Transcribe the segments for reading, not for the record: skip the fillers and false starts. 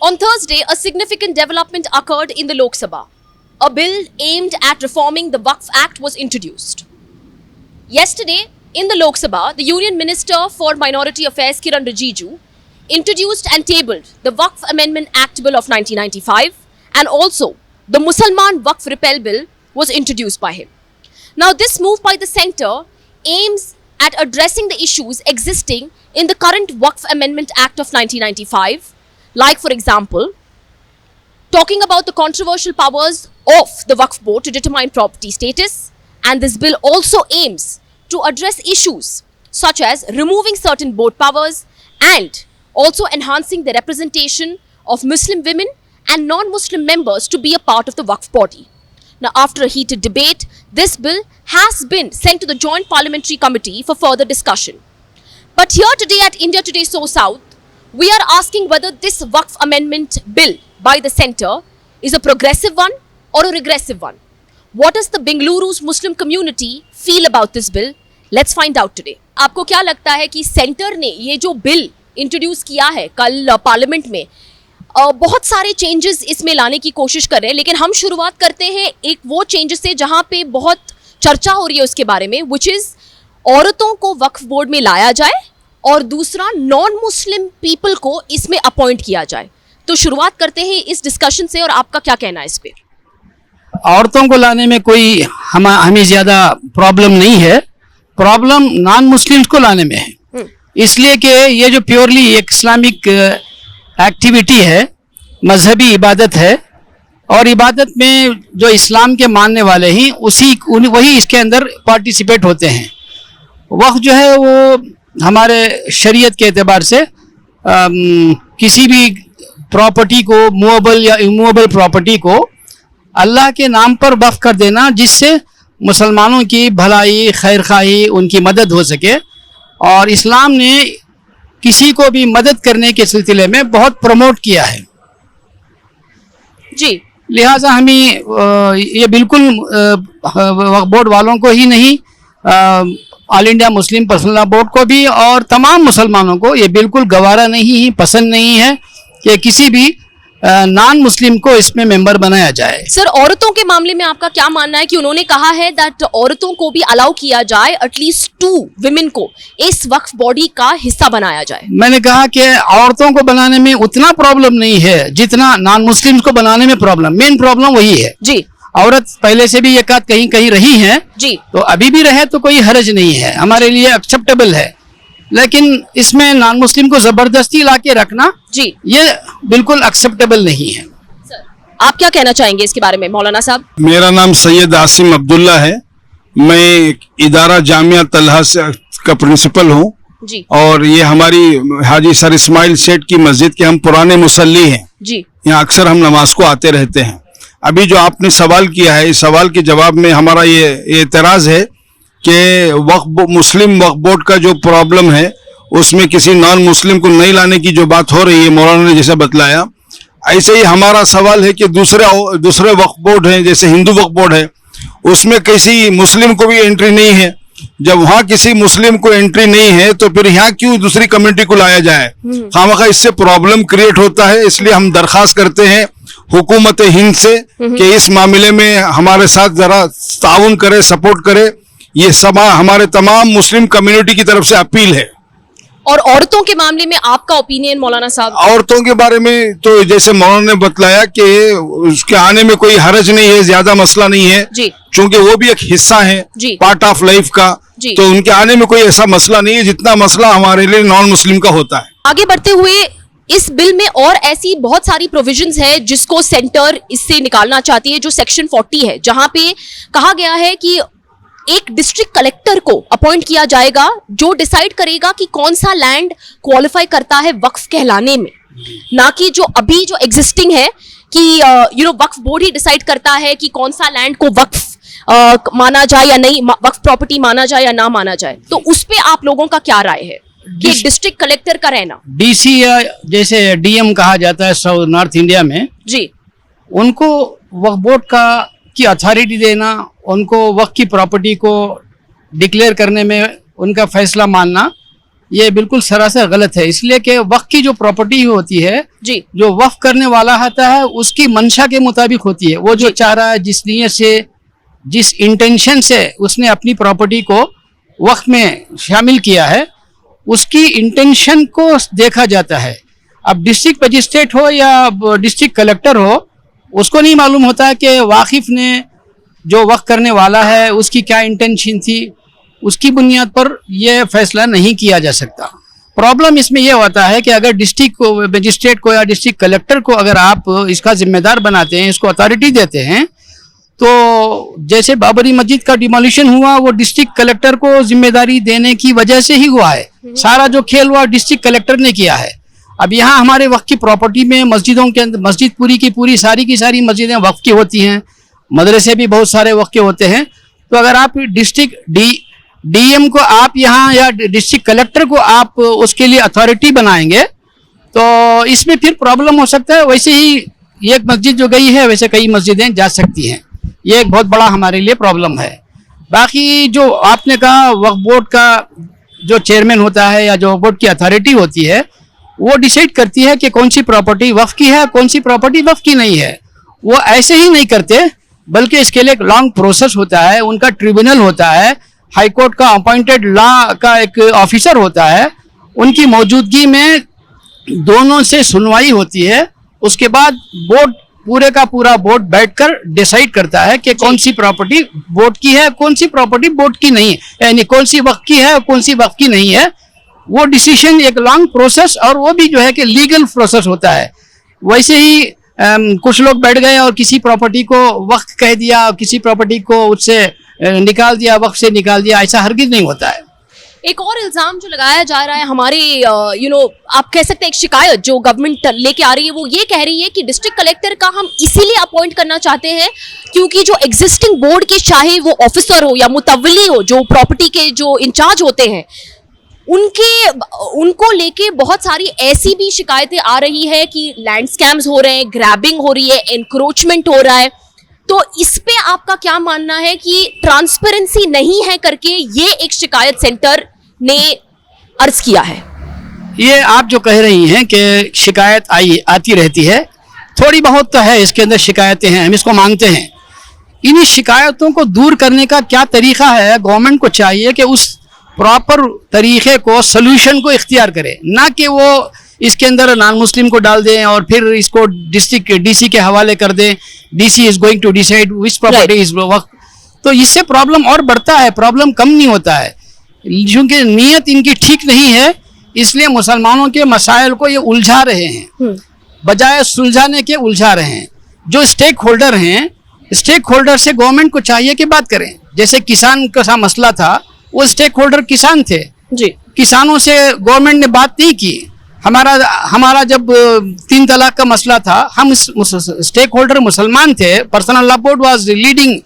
On Thursday, a significant development occurred in the Lok Sabha. A bill aimed at reforming the Waqf Act was introduced. Yesterday, in the Lok Sabha, the Union Minister for Minority Affairs Kiran Rijiju introduced and tabled the Waqf Amendment Act Bill of 1995, and also the Musalman Waqf Repeal Bill was introduced by him. Now, this move by the centre aims at addressing the issues existing in the current Waqf Amendment Act of 1995, like, for example, talking about the controversial powers of the Waqf Board to determine property status, and this bill also aims to address issues such as removing certain board powers and also enhancing the representation of Muslim women and non-Muslim members to be a part of the Waqf body. Now, after a heated debate, this bill has been sent to the Joint Parliamentary Committee for further discussion. But here today at India Today So South, we are asking whether this Waqf Amendment Bill by the centre is a progressive one or a regressive one. What does the Bengaluru's Muslim community feel about this bill? Let's find out today. आपको क्या लगता है कि centre ने ये जो bill introduce किया है कल पार्लियामेंट में, बहुत सारे चेंजेस इसमें लाने की कोशिश कर रहे हैं, लेकिन हम शुरुआत करते हैं एक वो चेंजेस से जहां पे बहुत चर्चा हो रही है उसके बारे में, विच इज़ औरतों को वक्फ बोर्ड में लाया जाए और दूसरा नॉन मुस्लिम पीपल को इसमें अपॉइंट किया जाए. तो शुरुआत करते हैं इस डिस्कशन से, और आपका क्या कहना है इस पे? औरतों को लाने में कोई हमें ज़्यादा प्रॉब्लम नहीं है, प्रॉब्लम नॉन मुस्लिम्स को लाने में है. इसलिए कि ये जो प्योरली एक इस्लामिक एक्टिविटी है, मजहबी इबादत है, और इबादत में जो इस्लाम के मानने वाले हैं वही इसके अंदर पार्टिसिपेट होते हैं. वक्फ जो है वो हमारे शरीयत के एतबार से किसी भी प्रॉपर्टी को, मूवेबल या इमूवेबल प्रॉपर्टी को अल्लाह के नाम पर वक्फ कर देना, जिससे मुसलमानों की भलाई, खैर खाही, उनकी मदद हो सके. और इस्लाम ने किसी को भी मदद करने के सिलसिले में बहुत प्रमोट किया है जी. लिहाजा हमें ये बिल्कुल वक्फ बोर्ड वालों को ही नहीं, all India Muslim personal law board को भी और तमाम मुसलमानों को ये बिल्कुल गवारा नहीं, पसंद नहीं है कि किसी भी नॉन मुस्लिम को इसमें मेंबर बनाया जाए. सर, औरतों के मामले में आपका क्या मानना है कि उन्होंने कहा है दैट औरतों को भी अलाउ किया जाए, एटलीस्ट 2 विमेन को इस वक्फ बॉडी का हिस्सा बनाया जाए? मैंने कहा कि औरतों को बनाने में उतना प्रॉब्लम नहीं है जितना नॉन मुस्लिम को बनाने में प्रॉब्लम. मेन प्रॉब्लम वही है जी. औरत पहले से भी एकाध कहीं कहीं रही है जी, तो अभी भी रहे तो कोई हर्ज नहीं है, हमारे लिए एक्सेप्टेबल है. लेकिन इसमें नॉन मुस्लिम को जबरदस्ती लाके रखना जी, ये बिल्कुल एक्सेप्टेबल नहीं है. सर, आप क्या कहना चाहेंगे इसके बारे में, मौलाना साहब? मेरा नाम सैयद आसिम अब्दुल्ला है. मैं इदारा जामिया तलहा से का प्रिंसिपल हूँ जी, और ये हमारी हाजी सर इस्माइल सेठ की मस्जिद के हम पुराने मुसल्ली हैं जी. यहाँ अक्सर हम नमाज को आते रहते हैं. अभी जो आपने सवाल किया है, इस सवाल के जवाब में हमारा ये एतराज़ है कि मुस्लिम वक्फ बोर्ड का जो प्रॉब्लम है उसमें किसी नॉन मुस्लिम को नहीं लाने की जो बात हो रही है, मौलाना ने जैसे बतलाया, ऐसे ही हमारा सवाल है कि दूसरे वक्फ बोर्ड हैं, जैसे हिंदू वक्फ बोर्ड है, उसमें किसी मुस्लिम को भी एंट्री नहीं है. जब वहाँ किसी मुस्लिम को एंट्री नहीं है तो फिर यहाँ क्यों दूसरी कम्युनिटी को लाया जाए? खामखा इससे प्रॉब्लम क्रिएट होता है. इसलिए हम दरख्वास्त करते हैं हुकूमत हिंद से कि इस मामले में हमारे साथ जरा ताउन करे, सपोर्ट करे. ये सब हमारे तमाम मुस्लिम कम्युनिटी की तरफ से अपील है. और औरतों के मामले में आपका ओपिनियन मौलाना साहब? औरतों के बारे में तो जैसे मौलाना ने बतलाया कि उसके आने में कोई हरज नहीं है, ज्यादा मसला नहीं है जी, चूंकि वो भी एक हिस्सा है पार्ट ऑफ लाइफ का, तो उनके आने में कोई ऐसा मसला नहीं है जितना मसला हमारे लिए नॉन मुस्लिम का होता है. आगे बढ़ते हुए इस बिल में और ऐसी बहुत सारी प्रोविजंस है जिसको सेंटर इससे निकालना चाहती है, जो सेक्शन 40 है, जहां पे कहा गया है कि एक डिस्ट्रिक्ट कलेक्टर को अपॉइंट किया जाएगा जो डिसाइड करेगा कि कौन सा लैंड क्वालिफाई करता है वक्फ कहलाने में, ना कि जो अभी जो एग्जिस्टिंग है कि वक्फ बोर्ड ही डिसाइड करता है कि कौन सा लैंड को वक्फ माना जाए या नहीं, वक्फ प्रॉपर्टी माना जाए या ना माना जाए. तो उस पे आप लोगों का क्या राय है कि डिस्ट्रिक्ट कलेक्टर का रहना? डीसी या जैसे डीएम कहा जाता है साउथ नॉर्थ इंडिया में जी, उनको वक्फ बोर्ड की अथॉरिटी देना, उनको वक्फ की प्रॉपर्टी को डिक्लेयर करने में उनका फैसला मानना, ये बिल्कुल सरासर गलत है। इसलिए कि वक्फ की जो प्रॉपर्टी होती है जी, जो वक्फ करने वाला होता है उसकी मंशा के मुताबिक होती है। वो जो चाह रहा है, जिस नीयत से, जिस इंटेंशन से उसने अपनी प्रॉपर्टी को वक्फ में शामिल किया है, उसकी इंटेंशन को देखा जाता है। अब डिस्ट्रिक्ट मजिस्ट्रेट हो या डिस्ट्रिक्ट कलेक्टर हो, उसको नहीं मालूम होता है कि वाकिफ ने जो वक्फ करने वाला है उसकी क्या इंटेंशन थी। उसकी बुनियाद पर यह फैसला नहीं किया जा सकता। प्रॉब्लम इसमें यह होता है कि अगर डिस्ट्रिक्ट को मजिस्ट्रेट को या डिस्ट्रिक्ट कलेक्टर को अगर आप इसका जिम्मेदार बनाते हैं, इसको अथॉरिटी देते हैं, तो जैसे बाबरी मस्जिद का डिमोलिशन हुआ, वो डिस्ट्रिक्ट कलेक्टर को जिम्मेदारी देने की वजह से ही हुआ है। सारा जो खेल हुआ डिस्ट्रिक्ट कलेक्टर ने किया है। अब यहाँ हमारे वक्फ की प्रॉपर्टी में मस्जिदों के अंदर, मस्जिद पूरी की पूरी सारी की सारी मस्जिदें वक्फ की होती हैं, मदरसे भी बहुत सारे वक्फ के होते हैं। तो अगर आप डिस्ट्रिक्ट डीएम को आप यहाँ या डिस्ट्रिक्ट कलेक्टर को आप उसके लिए अथॉरिटी बनाएंगे तो इसमें फिर प्रॉब्लम हो सकता है। वैसे ही एक मस्जिद जो गई है वैसे कई मस्जिदें जा सकती हैं। ये एक बहुत बड़ा हमारे लिए प्रॉब्लम है। बाकी जो आपने कहा वक्फ बोर्ड का जो चेयरमैन होता है या जो वक्फ बोर्ड की अथॉरिटी होती है, वो डिसाइड करती है कि कौन सी प्रॉपर्टी वक्फ की है, कौन सी प्रॉपर्टी वक्फ की नहीं है। वो ऐसे ही नहीं करते, बल्कि इसके लिए एक लॉन्ग प्रोसेस होता है। उनका ट्रिब्यूनल होता है, हाई कोर्ट का अपॉइंटेड लॉ का एक ऑफिसर होता है, उनकी मौजूदगी में दोनों से सुनवाई होती है। उसके बाद बोर्ड, पूरे का पूरा बोर्ड बैठकर डिसाइड करता है कि कौन सी प्रॉपर्टी बोर्ड की है, कौन सी प्रॉपर्टी बोर्ड की नहीं है, यानी कौन सी वक्फ की है, कौन सी वक्फ की नहीं है। वो डिसीजन एक लॉन्ग प्रोसेस, और वो भी जो है कि लीगल प्रोसेस होता है। वैसे ही कुछ लोग बैठ गए और किसी प्रॉपर्टी को वक्फ कह दिया, किसी प्रॉपर्टी को उससे निकाल दिया, वक्फ से निकाल दिया, ऐसा हरगिज नहीं होता है। एक और इल्जाम जो लगाया जा रहा है हमारे आप कह सकते हैं एक शिकायत जो गवर्नमेंट लेके आ रही है, वो ये कह रही है कि डिस्ट्रिक्ट कलेक्टर का हम इसीलिए अपॉइंट करना चाहते हैं क्योंकि जो एग्जिस्टिंग बोर्ड के, चाहे वो ऑफिसर हो या मुतवली हो, जो प्रॉपर्टी के जो इंचार्ज होते हैं, उनको लेके बहुत सारी ऐसी भी शिकायतें आ रही है कि लैंड स्कैम्स हो रहे हैं, ग्रैबिंग हो रही है, एनक्रोचमेंट हो रहा है। तो इस पे आपका क्या मानना है कि ट्रांसपेरेंसी नहीं है करके ये एक शिकायत सेंटर ने अर्ज किया है? ये आप जो कह रही हैं कि शिकायत आती रहती है, थोड़ी बहुत तो है इसके अंदर शिकायतें हैं, हम इसको मानते हैं। इन शिकायतों को दूर करने का क्या तरीका है? गवर्नमेंट को चाहिए कि उस प्रॉपर तरीके को, सोल्यूशन को इख्तियार करे, ना कि वो इसके अंदर नॉन मुस्लिम को डाल दें और फिर इसको डिस्ट्रिक्ट डीसी के हवाले कर दें। DC is going to decide which property is वक्फ। तो इससे प्रॉब्लम और बढ़ता है, प्रॉब्लम कम नहीं होता है। क्योंकि नीयत इनकी ठीक नहीं है, इसलिए मुसलमानों के मसाइल को ये उलझा रहे हैं, बजाय सुलझाने के उलझा रहे हैं। जो स्टेक होल्डर हैं, स्टेक होल्डर से गवर्नमेंट को चाहिए कि बात करें। जैसे किसान का सा मसला था, वो स्टेक होल्डर किसान थे जी, किसानों से गवर्नमेंट ने बात नहीं की। हमारा जब 3 तलाक का मसला था, हम स्टेक होल्डर मुसलमान थे, personal law board was leading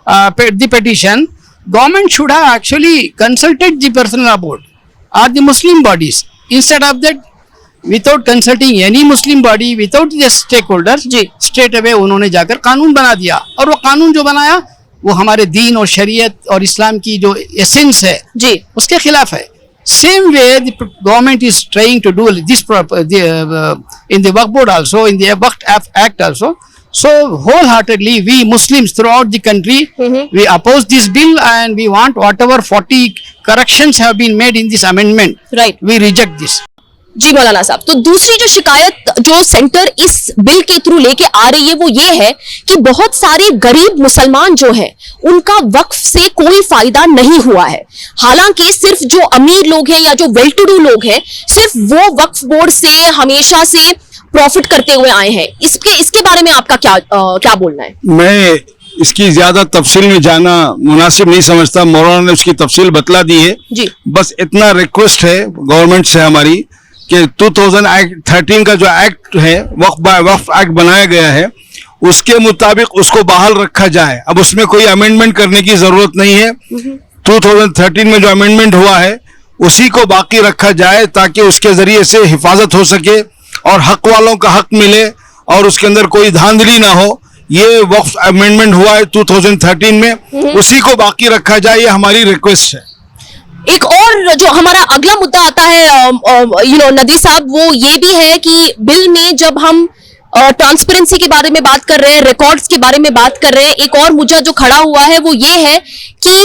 the petition. Government should have actually consulted the personal law board or the Muslim bodies. Instead of that, without consulting any Muslim body, without the stakeholders, straight away उन्होंने जाकर कानून बना दिया। और वो कानून जो बनाया वो हमारे दीन और शरीयत और इस्लाम की जो एसेंस है जी, उसके खिलाफ है। Same way the government is trying to do this in the Waqf board also, in the Waqf Act also. So wholeheartedly we Muslims throughout the country, we oppose this bill and we want whatever 40 corrections have been made in this amendment. Right. We reject this. जी मौलाना साहब, तो दूसरी जो शिकायत जो centre इस bill के through लेके आ रही है वो ये है कि बहुत सारे गरीब मुसलमान जो हैं उनका वक्फ से कोई फायदा नहीं हुआ है। हालांकि सिर्फ जो अमीर लोग हैं या जो वेल टू डू लोग हैं, सिर्फ वो वक्फ बोर्ड से हमेशा से प्रॉफिट करते हुए आए हैं। इसके बारे में आपका क्या बोलना है? मैं इसकी ज्यादा तफसील में जाना मुनासिब नहीं समझता। मौलाना ने उसकी तफसील बतला दी है जी। बस इतना रिक्वेस्ट है गवर्नमेंट से हमारी कि 2013 का जो एक्ट है, वक्फ एक्ट बनाया गया है, उसके मुताबिक उसको बहाल रखा जाए। अब उसमें कोई अमेंडमेंट करने की जरूरत नहीं है। 2013 में जो अमेंडमेंट हुआ है उसी को बाकी रखा जाए ताकि उसके जरिए से हिफाजत हो सके और हक वालों का हक मिले और उसके अंदर कोई धांधली ना हो। ये वक्फ अमेंडमेंट हुआ है 2013 में, उसी को बाकी रखा जाए, ये हमारी रिक्वेस्ट है। एक और जो हमारा अगला मुद्दा आता है नदवी साहब, वो ये भी है कि बिल में जब हम ट्रांसपेरेंसी के बारे में बात कर रहे हैं, रिकॉर्ड्स के बारे में बात कर रहे हैं, एक और मुद्दा जो खड़ा हुआ है वो ये है कि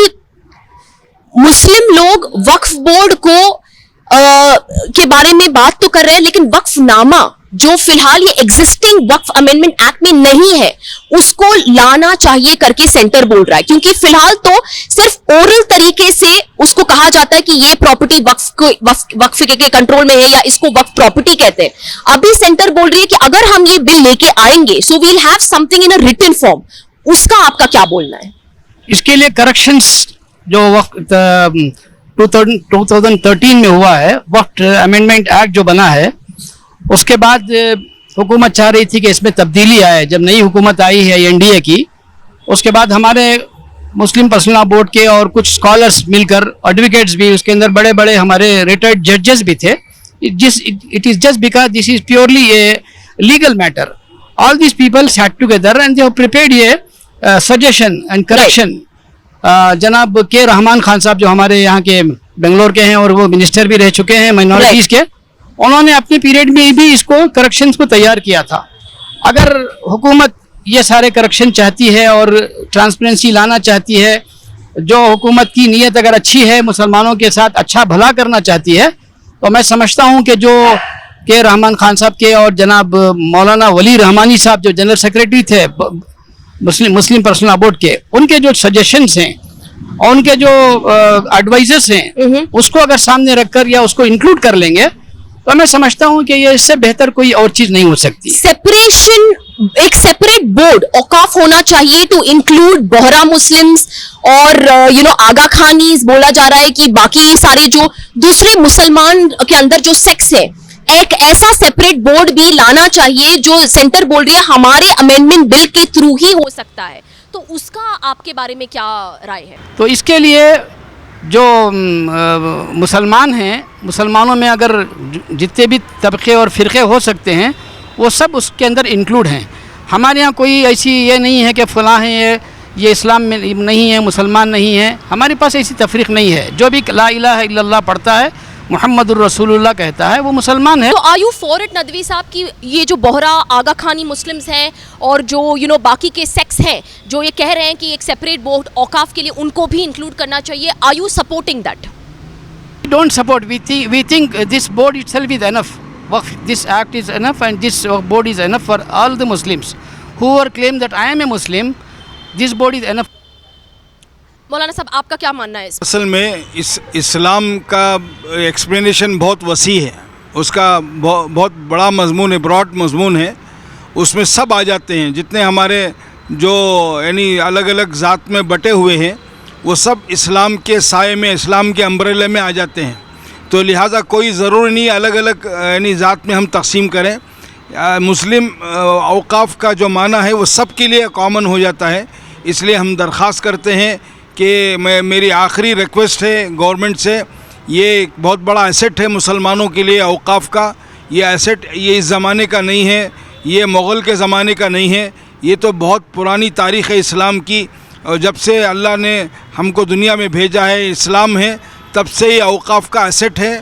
मुस्लिम लोग वक्फ बोर्ड को के बारे में बात तो कर रहे हैं, लेकिन वक्फनामा जो फिलहाल ये एग्जिस्टिंग वक्फ अमेंडमेंट एक्ट में नहीं है उसको लाना चाहिए करके सेंटर बोल रहा है, क्योंकि फिलहाल तो सिर्फ ओरल तरीके से उसको कहा जाता है कि ये प्रॉपर्टी वक्फ के कंट्रोल में है या इसको वक्फ प्रॉपर्टी कहते हैं। अभी सेंटर बोल रही है कि अगर हम ये बिल लेके आएंगे so we'll have something in a written form, उसका आपका क्या बोलना है? इसके लिए करेक्शंस जो वक्त 2013 में हुआ है, वक्त अमेंडमेंट एक्ट जो बना है, उसके बाद हुकूमत चाह रही थी कि इसमें तब्दीली आए। जब नई हुकूमत आई है एनडीए की, उसके बाद हमारे मुस्लिम पर्सनल लॉ बोर्ड के और कुछ स्कॉलर्स मिलकर, एडवोकेट्स भी, उसके अंदर बड़े बड़े हमारे रिटायर्ड जजेस भी थे। It is just because this is purely a legal matter, all these people set together and they have prepared A suggestion and correction. जनाब के रहमान खान साहब जो हमारे यहाँ के बेंगलोर के हैं और वो मिनिस्टर भी रह चुके हैं माइनॉरिटीज़ के, उन्होंने अपने पीरियड में भी इसको करेक्शंस को तैयार किया था। अगर हुकूमत ये सारे करेक्शन चाहती है और ट्रांसपेरेंसी लाना चाहती है, जो हुकूमत की नीयत अगर अच्छी है, मुसलमानों के साथ अच्छा भला करना चाहती है, तो मैं समझता हूँ कि जो के रहमान खान साहब के और जनाब मौलाना वली रहमानी साहब जो जनरल सेक्रेटरी थे मुस्लिम पर्सनल लॉ बोर्ड के, उनके जो सजेशंस हैं और उनके जो एडवाइजर्स हैं, उसको अगर सामने रखकर या उसको इंक्लूड कर लेंगे तो मैं समझता हूं कि ये इससे बेहतर कोई और चीज नहीं हो सकती। सेपरेशन, एक सेपरेट बोर्ड औकाफ होना चाहिए टू इंक्लूड बोहरा मुस्लिम्स और आगा खानीज, बोला जा रहा है कि बाकी सारे जो दूसरे मुसलमान के अंदर जो सेक्स है, एक ऐसा सेपरेट बोर्ड भी लाना चाहिए जो सेंटर बोल रही है हमारे अमेंडमेंट बिल के थ्रू ही हो सकता है। तो उसका आपके बारे में क्या राय है? तो इसके लिए जो मुसलमान हैं, मुसलमानों में अगर जितने भी तबके और फ़िरक़े हो सकते हैं वो सब उसके अंदर इंक्लूड हैं। हमारे यहाँ कोई ऐसी ये नहीं है कि फ़लाँ हैं ये इस्लाम में नहीं है, मुसलमान नहीं है। हमारे पास ऐसी तफरीक नहीं है। जो भी ला इलाहा इल्लल्लाह पढ़ता है, मुहम्मदुर रसूलुल्लाह कहता है, वो मुसलमान है। तो are you for it Nadvi साहब की ये जो बोहरा आगा खानी मुस्लिम्स हैं और जो बाकी के सेक्स हैं जो ये कह रहे हैं कि एक सेपरेट बोर्ड औकाफ के लिए उनको भी इंक्लूड करना चाहिए, are you supporting that? Don't support. We think this board itself is enough. This act is enough and this board is enough for all the Muslims. Whoever claim that I am a Muslim, this board is enough. मौलाना साहब आपका क्या मानना है? असल में इस्लाम का explanation बहुत वसी है, उसका बहुत बड़ा मजमून है, ब्रॉड मजमून है। उसमें सब आ जाते हैं, जितने हमारे जो यानी अलग अलग ज़ात में बटे हुए हैं वो सब इस्लाम के साए में, इस्लाम के अम्ब्रेले में आ जाते हैं। तो लिहाजा कोई ज़रूरी नहीं अलग अलग यानी ज़ात में हम तकसीम करें। मुस्लिम औकाफ का जो माना है वो सब के लिए कॉमन हो जाता है। इसलिए हम दरख्वास्त करते हैं कि मेरी आखिरी रिक्वेस्ट है गवर्नमेंट से, ये एक बहुत बड़ा एसेट है मुसलमानों के लिए औकाफ का। ये एसेट ये इस ज़माने का नहीं है, ये मुग़ल के ज़माने का नहीं है, ये तो बहुत पुरानी तारीख़ है इस्लाम की। और जब से अल्लाह ने हमको दुनिया में भेजा है, इस्लाम है, तब से ये औकाफ का एसेट है।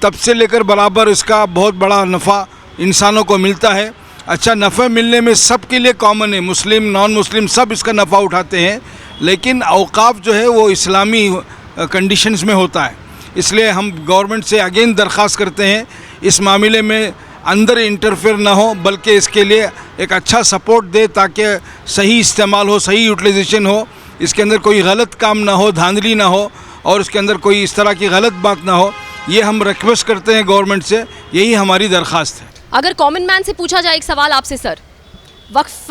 तब से लेकर बराबर इसका बहुत बड़ा नफ़ा इंसानों को मिलता है। अच्छा, नफ़ा मिलने में सब के लिए कॉमन है, मुस्लिम नॉन मुस्लिम सब इसका नफ़ा उठाते हैं, लेकिन औकाफ जो है वो इस्लामी कंडीशंस में होता है। इसलिए हम गवर्नमेंट से अगेन दरख्वास्त करते हैं इस मामले में अंदर इंटरफेयर ना हो, बल्कि इसके लिए एक अच्छा सपोर्ट दे ताकि सही इस्तेमाल हो, सही यूटिलाइजेशन हो, इसके अंदर कोई गलत काम ना हो, धांधली ना हो और इसके अंदर कोई इस तरह की गलत बात ना हो। ये हम रिक्वेस्ट करते हैं गवर्नमेंट से, यही हमारी दरख्वास्त है। अगर कॉमन मैन से पूछा जाए एक सवाल आपसे सर, वक्फ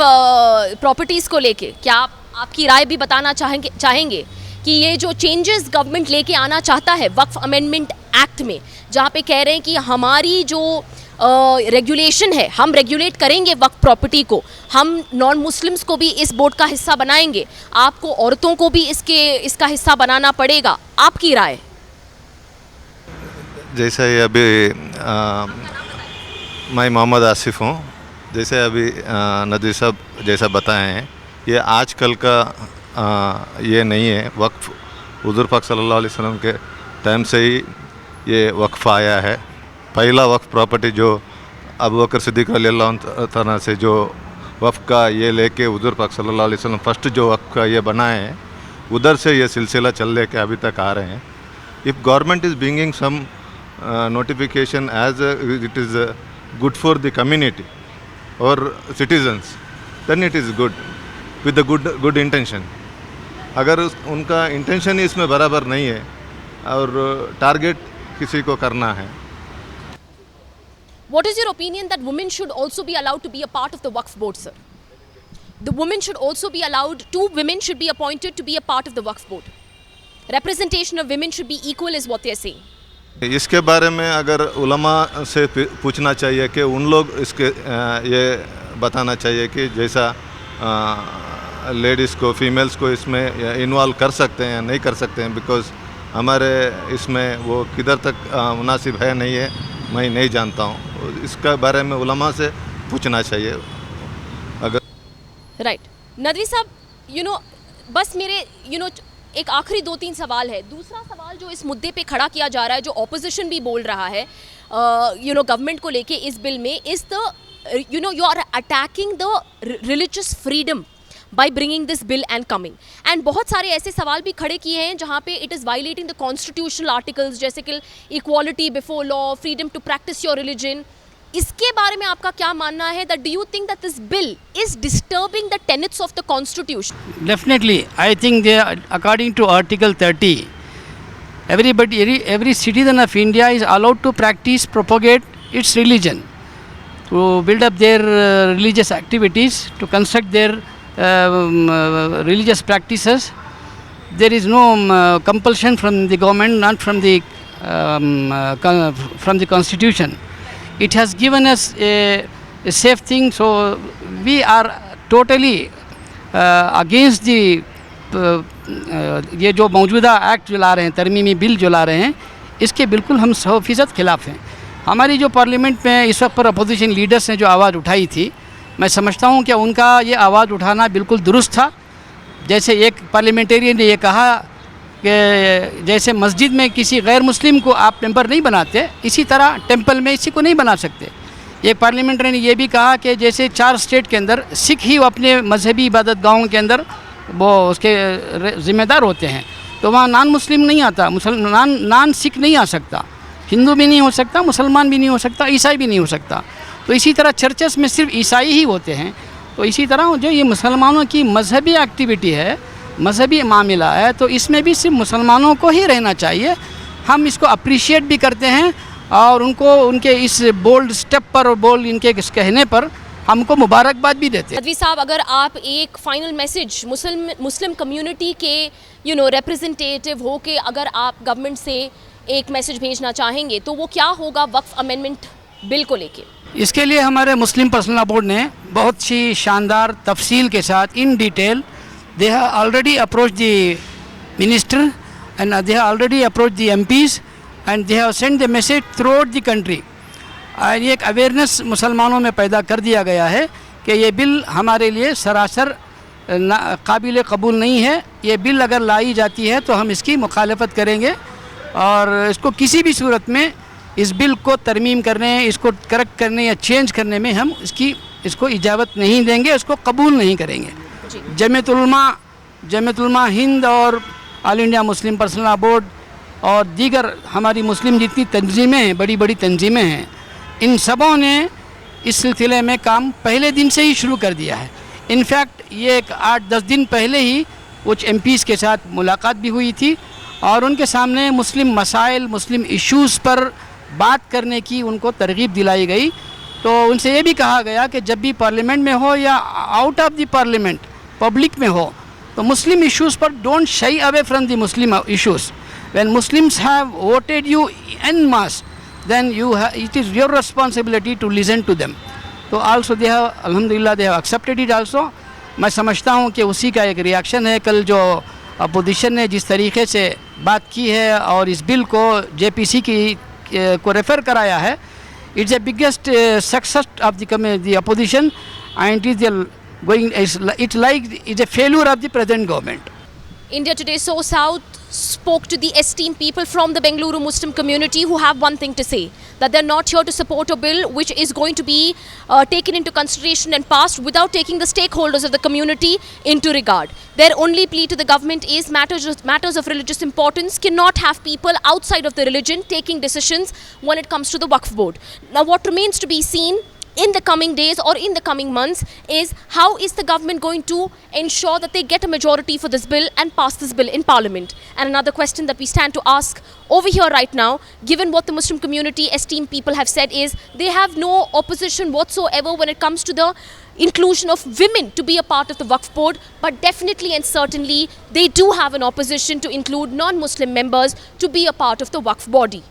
प्रॉपर्टीज़ को लेके क्या आपकी राय भी बताना चाहेंगे कि ये जो चेंजेस गवर्नमेंट लेके आना चाहता है वक्फ अमेंडमेंट एक्ट में, जहाँ पे कह रहे हैं कि हमारी जो रेगुलेशन है, हम रेगुलेट करेंगे वक्फ प्रॉपर्टी को, हम नॉन मुस्लिम्स को भी इस बोर्ड का हिस्सा बनाएंगे, आपको औरतों को भी इसका हिस्सा बनाना पड़ेगा, आपकी राय? जैसा ये अभी मैं मोहम्मद आसिफ हूँ, जैसे अभी नदवी साहब जैसा बताए हैं, ये आजकल का ये नहीं है। वक्फ हुज़ूर पाक सल्लल्लाहु अलैहि वसल्लम के टाइम से ही ये वक्फ आया है। पहला वक्फ प्रॉपर्टी जो अबू बकर सिद्दीक़ रज़ियल्लाहु तआला से जो वक्फ का ये लेके हुज़ूर पाक सल्लल्लाहु अलैहि वसल्लम फर्स्ट जो वक्फ का ये बनाए हैं, उधर से ये सिलसिला चल लेके अभी तक आ रहे हैं। If government is bringing some notification as it is good for the community or citizens, then it is good with the good intention. अगर उनका इंटेंशन ही इसमें बराबर नहीं है और टारगेट किसी को करना है। What is your opinion that women should also be allowed to be a part of the Waqf board, sir? The women should also be allowed, 2 women should be appointed to be a part of the Waqf board. Representation of women should be equal is what they are saying. इसके बारे में अगर उलमा से पूछना चाहिए कि उन लोग इसके ये बताना चाहिए कि जैसा लेडीज़ को, फीमेल्स को इसमें इन्वॉल्व कर सकते हैं या नहीं कर सकते हैं, बिकॉज़ हमारे इसमें वो किधर तक मुनासिब है नहीं है मैं नहीं जानता हूँ। इसका बारे में उलमा से पूछना चाहिए। अगर राइट नदवी साहब, बस मेरे एक आखिरी 2-3 सवाल है। दूसरा सवाल जो इस मुद्दे पे खड़ा किया जा रहा है, जो ऑपोजिशन भी बोल रहा है गवर्नमेंट को लेके इस बिल में, is the you are attacking the religious freedom by bringing this bill and coming, and बहुत सारे ऐसे सवाल भी खड़े किए हैं जहाँ पे it is violating the constitutional articles, जैसे कि equality before law, freedom to practice your religion. इसके बारे में आपका क्या मानना है? That do you think that this bill is disturbing the tenets of the constitution? Definitely, I think according to Article 30, every citizen of India is allowed to practice, propagate its religion, to build up their religious activities, to construct their religious practices. There is no compulsion from the government, not from the Constitution. It has given us a safe thing, so we are totally against the ये जो मौजूदा act जो ला रहे हैं, तरमीमी bill जो ला रहे हैं, इसके बिल्कुल हम 100% खिलाफ़ हैं। हमारी जो पार्लियामेंट में इस वक्त पर अपोजिशन लीडर्स ने जो आवाज़ उठाई थी, मैं समझता हूँ कि उनका ये आवाज़ उठाना बिल्कुल दुरुस्त था। जैसे एक पार्लियामेंटेरियन ने ये कहा कि जैसे मस्जिद में किसी गैर मुस्लिम को आप मेंबर नहीं बनाते, इसी तरह टेंपल में इसी को नहीं बना सकते। एक पार्लियामेंट्री ने यह भी कहा कि जैसे 4 स्टेट के अंदर सिख ही अपने मजहबी इबादत गाहों के अंदर वो उसके ज़िम्मेदार होते हैं, तो वहाँ नॉन मुस्लिम नहीं आता, नॉन सिख नहीं आ सकता, हिंदू भी नहीं हो सकता, मुसलमान भी नहीं हो सकता, ईसाई भी नहीं हो सकता। तो इसी तरह चर्चेस में सिर्फ ईसाई ही होते हैं। तो इसी तरह जो ये मुसलमानों की मजहबी एक्टिविटी है, मजहबी मामला है, तो इसमें भी सिर्फ मुसलमानों को ही रहना चाहिए। हम इसको अप्रिशिएट भी करते हैं और उनको उनके इस बोल्ड स्टेप पर और बोल्ड इनके कहने पर हमको मुबारकबाद भी देते हैं। नदवी साहब, अगर आप एक फाइनल मैसेज मुस्लिम कम्युनिटी के रिप्रेजेंटेटिव हो के अगर आप गवर्नमेंट से एक मैसेज भेजना चाहेंगे, तो वो क्या होगा वक्फ अमेंडमेंट बिल को लेके? इसके लिए हमारे मुस्लिम पर्सनल लॉ बोर्ड ने बहुत सी शानदार तफसील के साथ in detail they have already approach the minister and they have already approach the MPs and they have sent the message throughout the country। और ये एक अवेयरनेस मुसलमानों में पैदा कर दिया गया है कि ये बिल हमारे लिए सरासर काबिल कबूल नहीं है। ये बिल अगर लाई जाती है तो हम इसकी मुखालफत करेंगे और इसको किसी भी सूरत में इस बिल को तरमीम करने, इसको करेक्ट करने या चेंज करने में हम इसको इजाज़त नहीं देंगे, इसको कबूल नहीं करेंगे। जमीयत उलमा हिंद और all India Muslim personal law board और दीगर हमारी मुस्लिम जितनी तंजीमें हैं, बड़ी बड़ी तंजीमें हैं, इन सबों ने इस सिलसिले में काम पहले दिन से ही शुरू कर दिया है। इनफैक्ट ये एक 8-10 दिन पहले ही कुछ एमपीज़ के साथ मुलाकात भी हुई थी और उनके सामने मुस्लिम मसाइल, मुस्लिम इश्यूज़ पर बात करने की उनको तरगीब दिलाई गई। तो उनसे ये भी कहा गया कि जब भी पार्लियामेंट में हो या out of the parliament public में हो, तो मुस्लिम इश्यूज़ पर don't shy away from the Muslim issues. When Muslims have voted you en masse, then it is your responsibility to listen to them. तो also they have, alhamdulillah, they have accepted it also। मैं समझता हूँ कि उसी का एक reaction है। कल जो अपोजिशन ने जिस तरीके से बात की है और इस बिल को JPC को रेफ़र कराया है, it's the biggest success of the opposition and it's a failure of the present government। India Today, so South spoke to the esteemed people from the Bengaluru Muslim community who have one thing to say, that they're not here to support a bill which is going to be taken into consideration and passed without taking the stakeholders of the community into regard. Their only plea to the government is matters of religious importance cannot have people outside of the religion taking decisions when it comes to the Waqf board. Now what remains to be seen in the coming days or in the coming months is how is the government going to ensure that they get a majority for this bill and pass this bill in parliament. And another question that we stand to ask over here right now, given what the Muslim community esteemed people have said, is they have no opposition whatsoever when it comes to the inclusion of women to be a part of the Waqf board, but definitely and certainly they do have an opposition to include non-Muslim members to be a part of the Waqf body.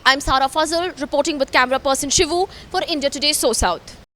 I'm Sara Fazal reporting with camera person Shivu for India Today So South.